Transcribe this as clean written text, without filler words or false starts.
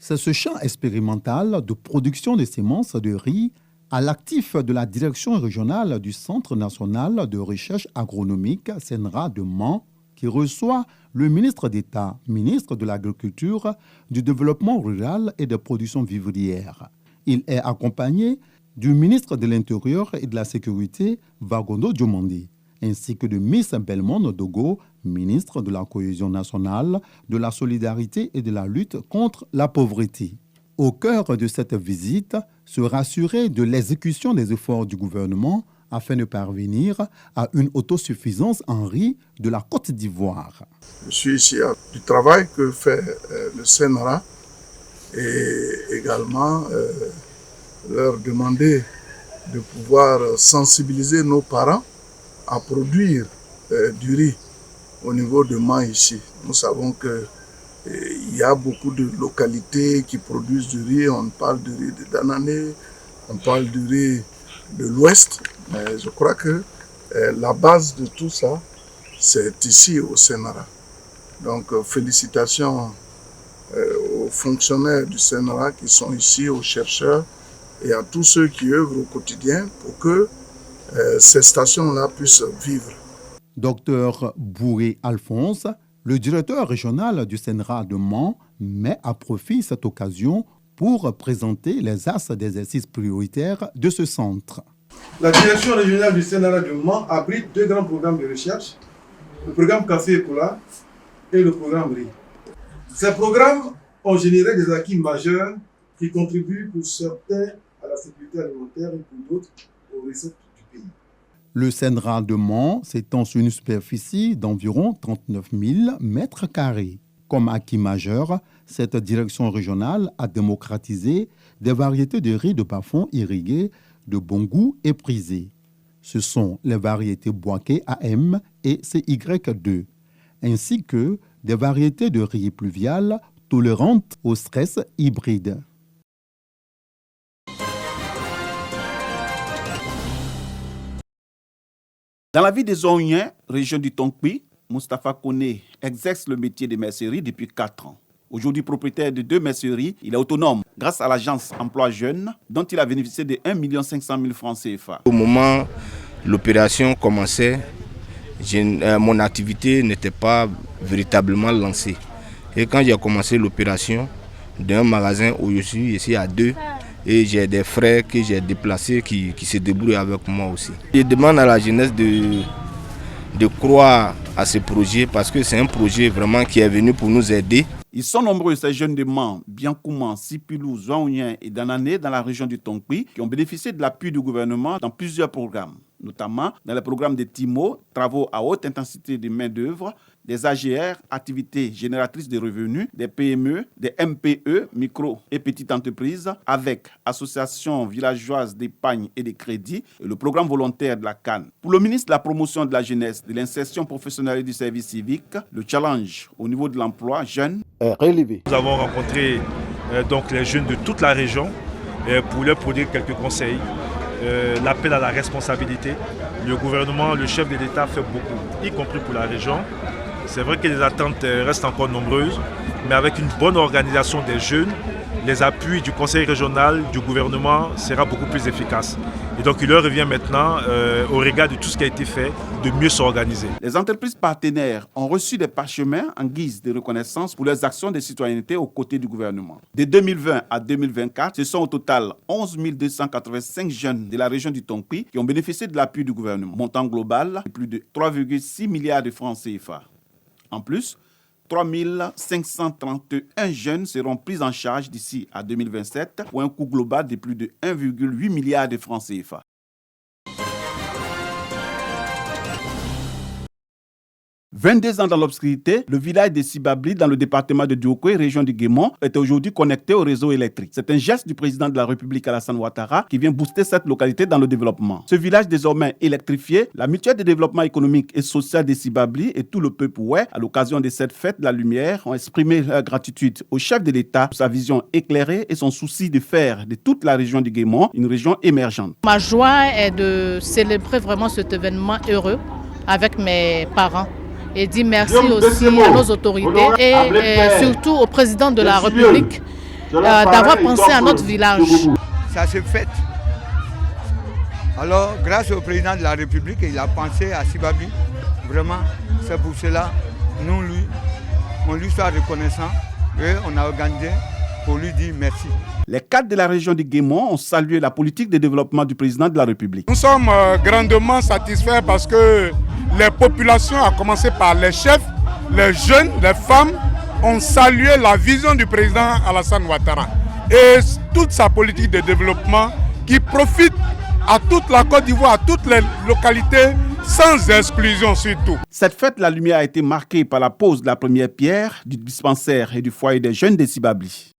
C'est ce champ expérimental de production de semences de riz à l'actif de la direction régionale du Centre national de recherche agronomique CNRA de Mans qui reçoit le ministre d'État, ministre de l'Agriculture, du Développement rural et des productions vivrières. Il est accompagné du ministre de l'Intérieur et de la Sécurité, Vagondo Diomandi, ainsi que de Miss Belmondo Dogo, ministre de la Cohésion nationale, de la Solidarité et de la lutte contre la pauvreté. Au cœur de cette visite, se rassurer de l'exécution des efforts du gouvernement afin de parvenir à une autosuffisance en riz de la Côte d'Ivoire. Je suis ici du travail que fait le CNRA et également leur demander de pouvoir sensibiliser nos parents à produire du riz au niveau de Mans ici. Nous savons qu'il y a beaucoup de localités qui produisent du riz. On parle du riz de Danané, on parle du riz de l'Ouest. Mais je crois que la base de tout ça, c'est ici au CNRA. Donc félicitations aux fonctionnaires du CNRA qui sont ici, aux chercheurs et à tous ceux qui œuvrent au quotidien pour que ces stations-là puissent vivre. Docteur Bouré Alphonse, le directeur régional du CNRA de Mans, met à profit cette occasion pour présenter les axes d'exercice prioritaires de ce centre. La direction régionale du CNRA de Mans abrite deux grands programmes de recherche, le programme Café et Cola et le programme Riz. Ces programmes ont généré des acquis majeurs qui contribuent pour certains à la sécurité alimentaire et pour d'autres aux recettes du pays. Le CNRA de Mans s'étend sur une superficie d'environ 39 000 mètres carrés. Comme acquis majeur, cette direction régionale a démocratisé des variétés de riz de bas-fond irrigués de bon goût et prisées. Ce sont les variétés Boaké AM et CY2, ainsi que des variétés de riz pluvial tolérantes au stress hybride. Dans la ville des Ouniens, région du Tonkpi, Moustapha Kone exerce le métier de mercerie depuis 4 ans. Aujourd'hui propriétaire de 2 merceries, il est autonome grâce à l'agence Emploi Jeune dont il a bénéficié de 1 500 000 francs CFA. Au moment où l'opération commençait, mon activité n'était pas véritablement lancée. Et quand j'ai commencé l'opération d'un magasin où je suis ici à 2, et j'ai des frères que j'ai déplacés qui se débrouillent avec moi aussi. Je demande à la jeunesse de croire à ce projet parce que c'est un projet vraiment qui est venu pour nous aider. Ils sont nombreux, ces jeunes de Mans, Biankouman, Sipilou, Zouaounien et Danané dans la région du Tonkpi qui ont bénéficié de l'appui du gouvernement dans plusieurs programmes, notamment dans le programme des TIMO, travaux à haute intensité de main-d'œuvre, des AGR, activités génératrices de revenus, des PME, des MPE, micro et petites entreprises, avec Association villageoise d'épargne et de crédit et le programme volontaire de la CAN. Pour le ministre de la Promotion de la Jeunesse, de l'Insertion professionnelle et du service civique, le challenge au niveau de l'emploi jeune est relevé. Nous avons rencontré donc les jeunes de toute la région pour leur produire quelques conseils. L'appel à la responsabilité. Le gouvernement, le chef de l'État fait beaucoup, y compris pour la région. C'est vrai que les attentes restent encore nombreuses, mais avec une bonne organisation des jeunes, les appuis du conseil régional, du gouvernement sera beaucoup plus efficace. Et donc il leur revient maintenant, au regard de tout ce qui a été fait, de mieux s'organiser. Les entreprises partenaires ont reçu des parchemins en guise de reconnaissance pour leurs actions de citoyenneté aux côtés du gouvernement. De 2020 à 2024, ce sont au total 11 285 jeunes de la région du Tonkpi qui ont bénéficié de l'appui du gouvernement. Montant global de plus de 3,6 milliards de francs CFA. En plus, 3 531 jeunes seront pris en charge d'ici à 2027 pour un coût global de plus de 1,8 milliard de francs CFA. 22 ans dans l'obscurité, le village de Sibabli, dans le département de Diokwe, région du Guémon, est aujourd'hui connecté au réseau électrique. C'est un geste du président de la République Alassane Ouattara qui vient booster cette localité dans le développement. Ce village désormais électrifié, la mutuelle de développement économique et social de Sibabli et tout le peuple ouai, à l'occasion de cette fête de la lumière, ont exprimé leur gratitude au chef de l'État pour sa vision éclairée et son souci de faire de toute la région du Guémon une région émergente. Ma joie est de célébrer vraiment cet événement heureux avec mes parents. Et dire merci aussi à nos autorités et surtout au président de la République d'avoir pensé à notre village. Ça s'est fait. Alors, grâce au président de la République, il a pensé à Sibabi. Vraiment, c'est pour cela, on lui soit reconnaissant et on a organisé pour lui dire merci. Les cadres de la région du Guémont ont salué la politique de développement du président de la République. Nous sommes grandement satisfaits parce que les populations, à commencer par les chefs, les jeunes, les femmes, ont salué la vision du président Alassane Ouattara et toute sa politique de développement qui profite à toute la Côte d'Ivoire, à toutes les localités, sans exclusion surtout. Cette fête, la lumière a été marquée par la pose de la première pierre du dispensaire et du foyer des jeunes de Sibabli.